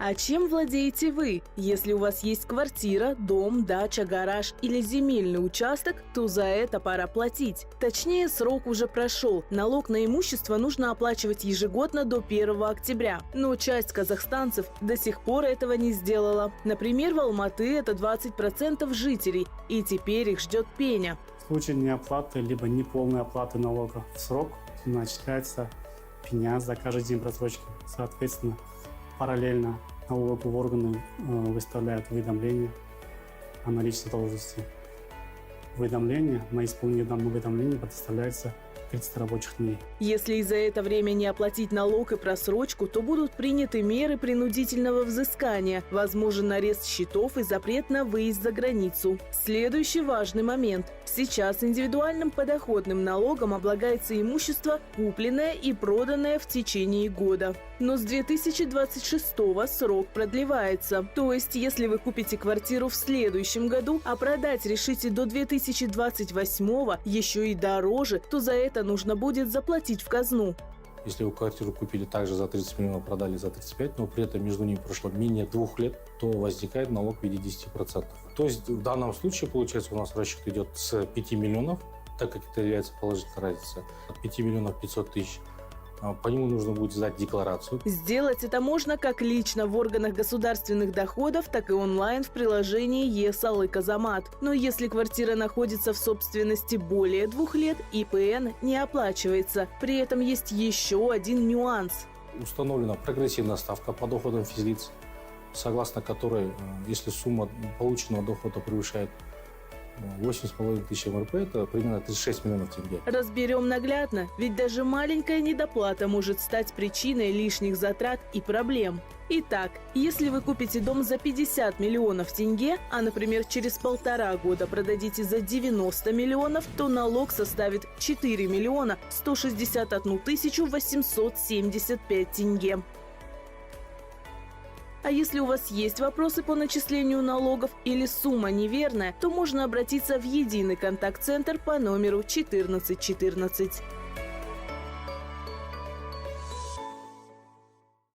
А чем владеете вы? Если у вас есть квартира, дом, дача, гараж или земельный участок, то за это пора платить. Точнее, срок уже прошел. Налог на имущество нужно оплачивать ежегодно до 1 октября. Но часть казахстанцев до сих пор этого не сделала. Например, в Алматы это 20% жителей, и теперь их ждет пеня. В случае неоплаты либо неполной оплаты налога в срок начисляется пеня за каждый день просрочки. Соответственно, параллельно налоговые органы выставляют уведомления о наличии задолженности. Уведомление на исполнение данного уведомления предоставляется 30 рабочих дней. Если и за это время не оплатить налог и просрочку, то будут приняты меры принудительного взыскания, возможен арест счетов и запрет на выезд за границу. Следующий важный момент. Сейчас индивидуальным подоходным налогом облагается имущество, купленное и проданное в течение года. Но с 2026-го срок продлевается. То есть, если вы купите квартиру в следующем году, а продать решите до 2028-го еще и дороже, то за это нужно будет заплатить в казну. Если вы квартиру купили также за 30 миллионов, продали за 35, но при этом между ними прошло менее 2 лет, то возникает налог в виде 10%. То есть в данном случае, получается, у нас расчет идет с 5 миллионов, так как это является положительной разницей, от 5 миллионов 500 тысяч. По нему нужно будет сдать декларацию. Сделать это можно как лично в органах государственных доходов, так и онлайн в приложении Е-Салық-Азамат. Но если квартира находится в собственности более 2 лет, ИПН не оплачивается. При этом есть еще один нюанс. Установлена прогрессивная ставка по доходам физлиц, согласно которой, если сумма полученного дохода превышает 8,5 тысяч МРП, это примерно 36 миллионов тенге. Разберем наглядно, ведь даже маленькая недоплата может стать причиной лишних затрат и проблем. Итак, если вы купите дом за 50 миллионов тенге, а, например, через 1,5 года продадите за 90 миллионов, то налог составит 4 миллиона 161 тысячу 875 тенге. А если у вас есть вопросы по начислению налогов или сумма неверная, то можно обратиться в единый контакт-центр по номеру 1414.